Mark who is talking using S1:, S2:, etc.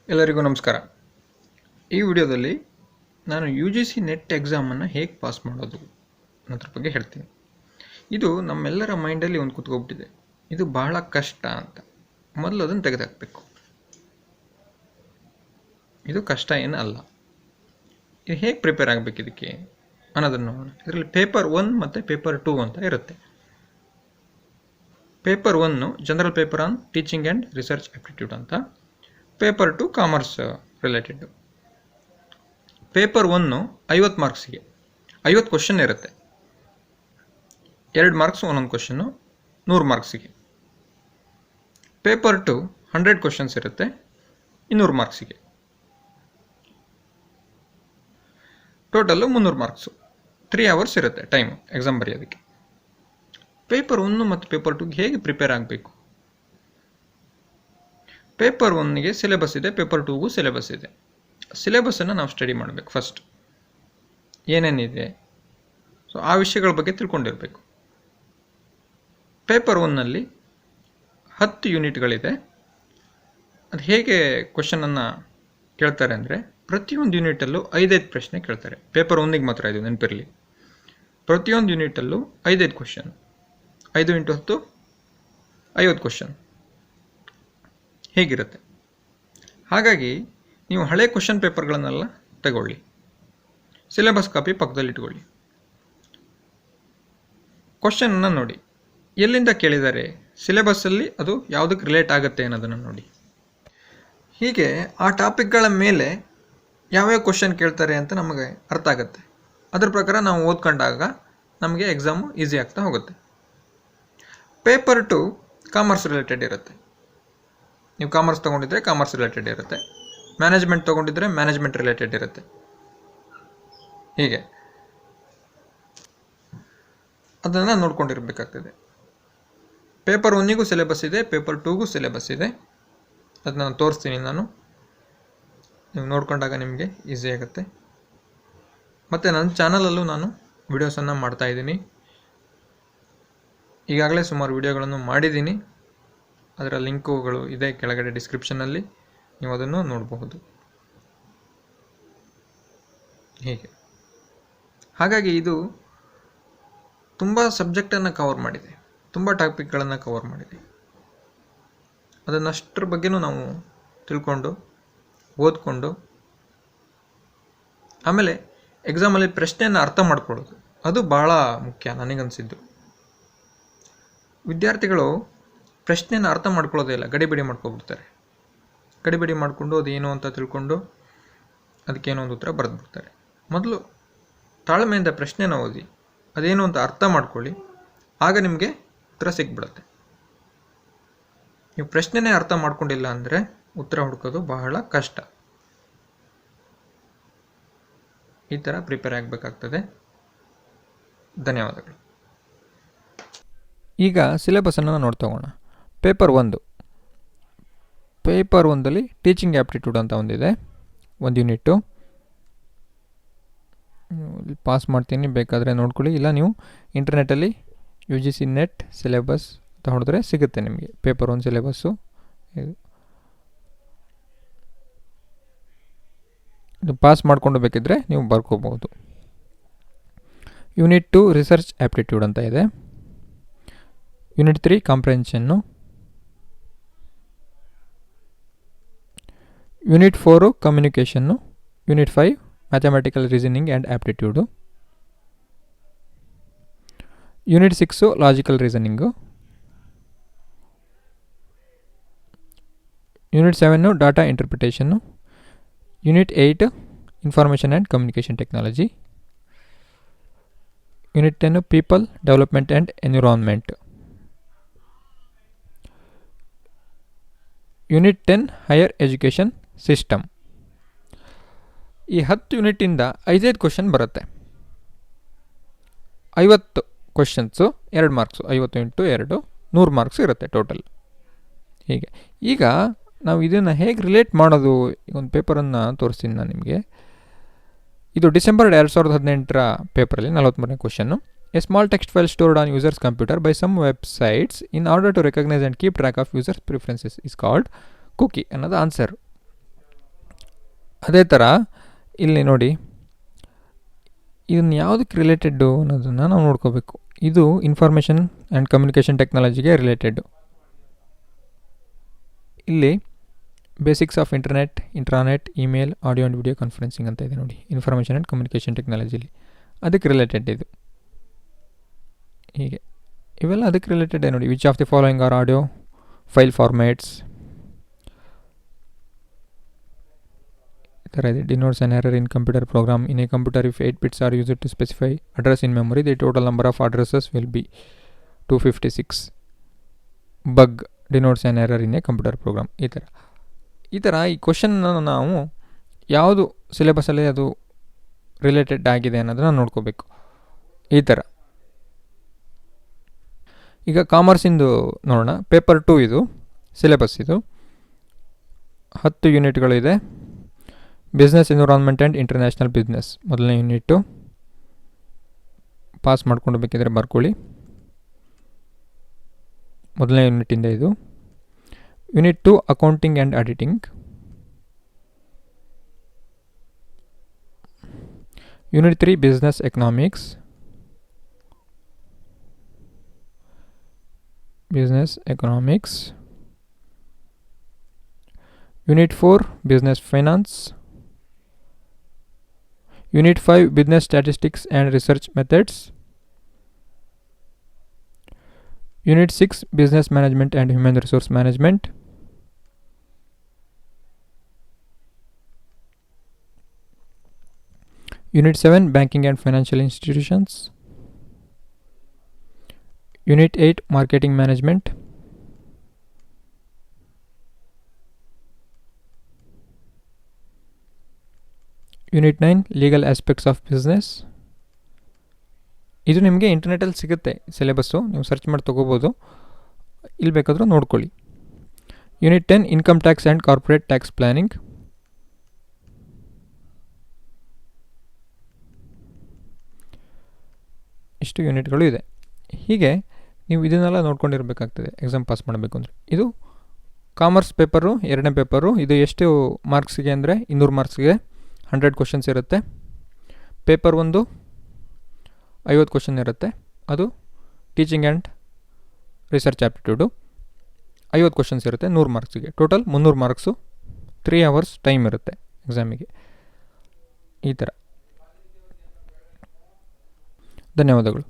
S1: ಎಲ್ಲರಿಗೂ ನಮಸ್ಕಾರ. ಈ ವಿಡಿಯೋದಲ್ಲಿ ನಾನು UGC ನೆಟ್ ಎಕ್ಸಾಮನ್ನು ಹೇಗೆ ಪಾಸ್ ಮಾಡೋದು ಅನ್ನೋದ್ರ ಬಗ್ಗೆ ಹೇಳ್ತೀನಿ. ಇದು ನಮ್ಮೆಲ್ಲರ ಮೈಂಡಲ್ಲಿ ಒಂದು ಕೂತ್ಕೊಬಿಟ್ಟಿದೆ, ಇದು ಬಹಳ ಕಷ್ಟ ಅಂತ. ಮೊದಲು ಅದನ್ನು ತೆಗೆದುಹಾಕಬೇಕು. ಇದು ಕಷ್ಟ ಏನು ಅಲ್ಲ. ಇದು ಹೇಗೆ ಪ್ರಿಪೇರ್ ಆಗಬೇಕು ಇದಕ್ಕೆ ಅನ್ನೋದನ್ನು ನೋಡೋಣ. ಇದರಲ್ಲಿ ಪೇಪರ್ 1 ಮತ್ತು ಪೇಪರ್ 2 ಅಂತ ಇರುತ್ತೆ. Paper 1 general paper on teaching and research aptitude ಅಂತ, ಪೇಪರ್ 2 ಕಾಮರ್ಸ್ ರಿಲೇಟೆಡ್. ಪೇಪರ್ 1 50 ಮಾರ್ಕ್ಸಿಗೆ 50 ಕ್ವಶನ್ ಇರುತ್ತೆ. 2 ಮಾರ್ಕ್ಸ್ ಒಂದೊಂದು ಕ್ವಶನ್ನು 100 ಮಾರ್ಕ್ಸಿಗೆ. ಪೇಪರ್ 2 100 ಕ್ವಶನ್ಸ್ ಇರುತ್ತೆ, 200 ಮಾರ್ಕ್ಸಿಗೆ. Total 300 marks. 3 ಅವರ್ಸ್ ಇರುತ್ತೆ ಟೈಮ್ ಎಕ್ಸಾಮ್ ಬರೆಯೋದಕ್ಕೆ. ಪೇಪರ್ 1 ಮತ್ತು ಪೇಪರ್ 2ಗೆ ಹೇಗೆ ಪ್ರಿಪೇರ್ ಆಗಬೇಕು? ಪೇಪರ್ 1ಗೆ ಸಿಲೆಬಸ್ ಇದೆ, ಪೇಪರ್ 2ಗೂ ಸಿಲೆಬಸ್ ಇದೆ. ಸಿಲೆಬಸ್ಸನ್ನು ನಾವು ಸ್ಟಡಿ ಮಾಡಬೇಕು. ಫಸ್ಟ್ ಏನೇನಿದೆ, ಸೊ ಆ ವಿಷಯಗಳ ಬಗ್ಗೆ ತಿಳ್ಕೊಂಡಿರಬೇಕು. ಪೇಪರ್ 1ನಲ್ಲಿ 10 ಯೂನಿಟ್ಗಳಿದೆ. ಅದು ಹೇಗೆ ಕ್ವಶನನ್ನು ಕೇಳ್ತಾರೆ ಅಂದರೆ, ಪ್ರತಿಯೊಂದು ಯೂನಿಟಲ್ಲೂ 5 ಪ್ರಶ್ನೆ ಕೇಳ್ತಾರೆ. ಪೇಪರ್ 1ಗೆ ಮಾತ್ರ ಇದು ನೆನಪಿರಲಿ. ಪ್ರತಿಯೊಂದು ಯೂನಿಟಲ್ಲೂ 5 ಕ್ವಶನ್, 5 × 10 50 ಕ್ವಶನ್ ಹೇಗಿರುತ್ತೆ. ಹಾಗಾಗಿ ನೀವು ಹಳೆ ಕ್ವಶನ್ ಪೇಪರ್ಗಳನ್ನೆಲ್ಲ ತಗೊಳ್ಳಿ, ಸಿಲೆಬಸ್ ಕಾಪಿ ಪಕ್ಕದಲ್ಲಿ ಇಟ್ಕೊಳ್ಳಿ. ಕ್ವಶನನ್ನು ನೋಡಿ, ಎಲ್ಲಿಂದ ಕೇಳಿದ್ದಾರೆ, ಸಿಲೆಬಸ್ಸಲ್ಲಿ ಅದು ಯಾವುದಕ್ಕೆ ರಿಲೇಟ್ ಆಗುತ್ತೆ ಅನ್ನೋದನ್ನು ನೋಡಿ. ಹೀಗೆ ಆ ಟಾಪಿಕ್ಗಳ ಮೇಲೆ ಯಾವ್ಯಾವ ಕ್ವಶನ್ ಕೇಳ್ತಾರೆ ಅಂತ ನಮಗೆ ಅರ್ಥ ಆಗುತ್ತೆ. ಅದ್ರ ಪ್ರಕಾರ ನಾವು ಓದ್ಕೊಂಡಾಗ ನಮಗೆ ಎಕ್ಸಾಮು ಈಸಿ ಆಗ್ತಾ ಹೋಗುತ್ತೆ. ಪೇಪರ್ 2 ಕಾಮರ್ಸ್ ರಿಲೇಟೆಡ್ ಇರುತ್ತೆ. ನೀವು ಕಾಮರ್ಸ್ ತೊಗೊಂಡಿದ್ರೆ ಕಾಮರ್ಸ್ ರಿಲೇಟೆಡ್ ಇರುತ್ತೆ, ಮ್ಯಾನೇಜ್ಮೆಂಟ್ ತೊಗೊಂಡಿದ್ರೆ ಮ್ಯಾನೇಜ್ಮೆಂಟ್ ರಿಲೇಟೆಡ್ ಇರುತ್ತೆ. ಹೀಗೆ ಅದನ್ನು ನೋಡ್ಕೊಂಡಿರಬೇಕಾಗ್ತದೆ. ಪೇಪರ್ 1ಗೂ ಸಿಲೆಬಸ್ ಇದೆ, ಪೇಪರ್ 2ಗೂ ಸಿಲೆಬಸ್ ಇದೆ. ಅದನ್ನ ನಾನು ತೋರಿಸ್ತೀನಿ. ನೀವು ನೋಡ್ಕೊಂಡಾಗ ನಿಮಗೆ ಈಸಿ ಆಗುತ್ತೆ. ಮತ್ತು ನನ್ನ ಚಾನಲಲ್ಲೂ ನಾನು ವಿಡಿಯೋಸನ್ನು ಮಾಡ್ತಾಯಿದ್ದೀನಿ. ಈಗಾಗಲೇ ಸುಮಾರು ವಿಡಿಯೋಗಳನ್ನು ಮಾಡಿದ್ದೀನಿ. ಅದರ ಲಿಂಕುಗಳು ಇದೆ ಕೆಳಗಡೆ ಡಿಸ್ಕ್ರಿಪ್ಷನ್ನಲ್ಲಿ, ನೀವು ಅದನ್ನು ನೋಡಬಹುದು. ಹೀಗೆ ಹಾಗಾಗಿ ಇದು ತುಂಬ ಸಬ್ಜೆಕ್ಟನ್ನು ಕವರ್ ಮಾಡಿದೆ, ತುಂಬ ಟಾಪಿಕ್ಗಳನ್ನು ಕವರ್ ಮಾಡಿದೆ. ಅದನ್ನಷ್ಟರ ಬಗ್ಗೆನೂ ನಾವು ತಿಳ್ಕೊಂಡು ಓದ್ಕೊಂಡು ಆಮೇಲೆ ಎಕ್ಸಾಮಲ್ಲಿ ಪ್ರಶ್ನೆಯನ್ನು ಅರ್ಥ ಮಾಡ್ಕೊಳ್ಳೋದು, ಅದು ಭಾಳ ಮುಖ್ಯ ನನಗನ್ಸಿದ್ದು. ವಿದ್ಯಾರ್ಥಿಗಳು ಪ್ರಶ್ನೆಯನ್ನು ಅರ್ಥ ಮಾಡ್ಕೊಳ್ಳೋದೇ ಇಲ್ಲ, ಗಡಿಬಿಡಿ ಮಾಡ್ಕೊಬಿಡ್ತಾರೆ. ಗಡಿಬಿಡಿ ಮಾಡಿಕೊಂಡು ಅದೇನು ಅಂತ ತಿಳ್ಕೊಂಡು ಅದಕ್ಕೇನೋ ಒಂದು ಉತ್ತರ ಬರೆದ್ಬಿಡ್ತಾರೆ. ಮೊದಲು ತಾಳ್ಮೆಯಿಂದ ಪ್ರಶ್ನೆನ ಓದಿ, ಅದೇನು ಅಂತ ಅರ್ಥ ಮಾಡ್ಕೊಳ್ಳಿ, ಆಗ ನಿಮಗೆ ಉತ್ತರ ಸಿಕ್ಬಿಡುತ್ತೆ. ನೀವು ಪ್ರಶ್ನೆನೇ ಅರ್ಥ ಮಾಡ್ಕೊಂಡಿಲ್ಲ ಅಂದರೆ ಉತ್ತರ ಹುಡುಕೋದು ಬಹಳ ಕಷ್ಟ. ಈ ಥರ ಪ್ರಿಪೇರ್ ಆಗಬೇಕಾಗ್ತದೆ. ಧನ್ಯವಾದಗಳು.
S2: ಈಗ ಸಿಲೆಬಸನ್ನು ನೋಡ್ತೋಗೋಣ. ಪೇಪರ್ 1, ಪೇಪರ್ 1ದಲ್ಲಿ ಟೀಚಿಂಗ್ ಆ್ಯಪ್ಟಿಟ್ಯೂಡ್ ಅಂತ ಒಂದಿದೆ, 1 ಯೂನಿಟ್ಟು. ಪಾಸ್ ಮಾಡ್ತೀನಿ, ಬೇಕಾದರೆ ನೋಡ್ಕೊಳ್ಳಿ. ಇಲ್ಲ ನೀವು ಇಂಟರ್ನೆಟ್ಟಲ್ಲಿ UGC ನೆಟ್ ಸಿಲೆಬಸ್ ಅಂತ ಹೊಡೆದ್ರೆ ಸಿಗುತ್ತೆ ನಿಮಗೆ ಪೇಪರ್ 1 ಸಿಲೆಬಸ್ಸು. ಇದು ಪಾಸ್ ಮಾಡ್ಕೊಂಡು ಬೇಕಿದ್ರೆ ನೀವು ಬರ್ಕೋಬಹುದು. ಯೂನಿಟ್ 2 ರಿಸರ್ಚ್ ಆ್ಯಪ್ಟಿಟ್ಯೂಡ್ ಅಂತ ಇದೆ. Unit 3 comprehension. Unit 4 communication. Unit 5 mathematical reasoning and aptitude. Unit 6 logical reasoning. Unit 7 data interpretation. Unit 8 information and communication technology. Unit 10 people development and environment. Unit 10 higher education system. ಈ 10 ಯೂನಿಟಿಂದ 5 question ಬರುತ್ತೆ. 50 questions, 2 marks, 50 × 2 100 marks ಇರುತ್ತೆ total. ಹೀಗೆ ಈಗ ನಾವು ಇದನ್ನು ಹೇಗೆ relate ಮಾಡೋದು, ಈಗ ಒಂದು ಪೇಪರನ್ನು ತೋರಿಸ್ತೀನಿ ನಾನು ನಿಮಗೆ. ಇದು ಡಿಸೆಂಬರ್ 2018 ಪೇಪರಲ್ಲಿ 43ನೇ question. A small text file stored on user's computer by some websites in order to recognize and keep track of users' preferences is called cookie ಅನ್ನೋದು ಆನ್ಸರ್. ಅದೇ ಥರ ಇಲ್ಲಿ ನೋಡಿ, ಇದನ್ನು ಯಾವುದಕ್ಕೆ ರಿಲೇಟೆಡ್ಡು ಅನ್ನೋದನ್ನು ನಾವು ನೋಡ್ಕೋಬೇಕು. ಇದು ಇನ್ಫಾರ್ಮೇಷನ್ ಆ್ಯಂಡ್ ಕಮ್ಯುನಿಕೇಷನ್ ಟೆಕ್ನಾಲಜಿಗೆ ರಿಲೇಟೆಡ್ಡು. ಇಲ್ಲಿ basics of intranet, email, audio and video conferencing ಅಂತ ಇದೆ ನೋಡಿ, ಇನ್ಫಾರ್ಮೇಷನ್ ಆ್ಯಂಡ್ ಕಮ್ಯುನಿಕೇಷನ್ ಟೆಕ್ನಾಲಜಿಲಿ ಅದಕ್ಕೆ ರಿಲೇಟೆಡ್ ಇದು. ಹೀಗೆ ಇವೆಲ್ಲ ಅದಕ್ಕೆ ರಿಲೇಟೆಡ್ ನೋಡಿ. Which of the following are audio file formats, ಈ ಥರ ಇದೆ. Denotes an error in computer program. In a computer if 8 bits are used to specify address in memory, the total number of addresses will be 256. Bug denotes an error in a computer program. ಈ ಥರ ಈ ಕ್ವಶನ್ನ ನಾವು ಯಾವುದು ಸಿಲೆಬಸಲ್ಲಿ ಅದು related ಆಗಿದೆ ಅನ್ನೋದನ್ನ ನೋಡ್ಕೋಬೇಕು. ಈ ಥರ ಈಗ ಕಾಮರ್ಸಿಂದು ನೋಡೋಣ. ಪೇಪರ್ 2 ಇದು ಸಿಲೆಬಸ್. ಇದು 10 ಯೂನಿಟ್ಗಳಿದೆ. Business environment and international business ಮೊದಲನೇ ಯೂನಿಟ್ಟು. ಪಾಸ್ ಮಾಡ್ಕೊಂಡು ಬೇಕಿದ್ರೆ ಬರ್ಕೊಳ್ಳಿ. ಮೊದಲನೇ ಯೂನಿಟಿಂದ ಇದು. Unit 2 accounting and auditing. Unit 3 business economics. Unit 4 Business Finance. Unit 5 Business Statistics and Research Methods. Unit 6 Business Management and Human Resource Management. Unit 7 Banking and Financial Institutions. Unit 8 Marketing Management. Unit 9 Legal Aspects of Business. ಇದು ನಿಮಗೆ ಇಂಟರ್ನೆಟಲ್ಲಿ ಸಿಗುತ್ತೆ syllabus, ನೀವು search ಮಾಡಿ ತೊಗೋಬೋದು, ಇಲ್ಲಿ ಬೇಕಾದರೂ ನೋಡ್ಕೊಳ್ಳಿ. Unit 10 income tax and corporate tax planning. ಇಷ್ಟು ಯೂನಿಟ್ಗಳು ಇದೆ. ಹೀಗೆ ನೀವು ಇದನ್ನೆಲ್ಲ ನೋಡ್ಕೊಂಡಿರಬೇಕಾಗ್ತದೆ ಎಕ್ಸಾಮ್ ಪಾಸ್ ಮಾಡಬೇಕು ಅಂದರೆ. ಇದು ಕಾಮರ್ಸ್ ಪೇಪರು, ಎರಡನೇ ಪೇಪರು. ಇದು ಎಷ್ಟು ಮಾರ್ಕ್ಸಿಗೆ ಅಂದರೆ 200 ಮಾರ್ಕ್ಸ್ಗೆ 100 ಕ್ವಶನ್ಸ್ ಇರುತ್ತೆ. ಪೇಪರ್ 1 50 ಕ್ವಶನ್ ಇರುತ್ತೆ. ಅದು teaching and research aptitude 50 questions ಇರುತ್ತೆ 100 ಮಾರ್ಕ್ಸಿಗೆ. Total 300 marks. 3 hours ಟೈಮ್ ಇರುತ್ತೆ ಎಕ್ಸಾಮಿಗೆ. ಈ ಥರ. ಧನ್ಯವಾದಗಳು.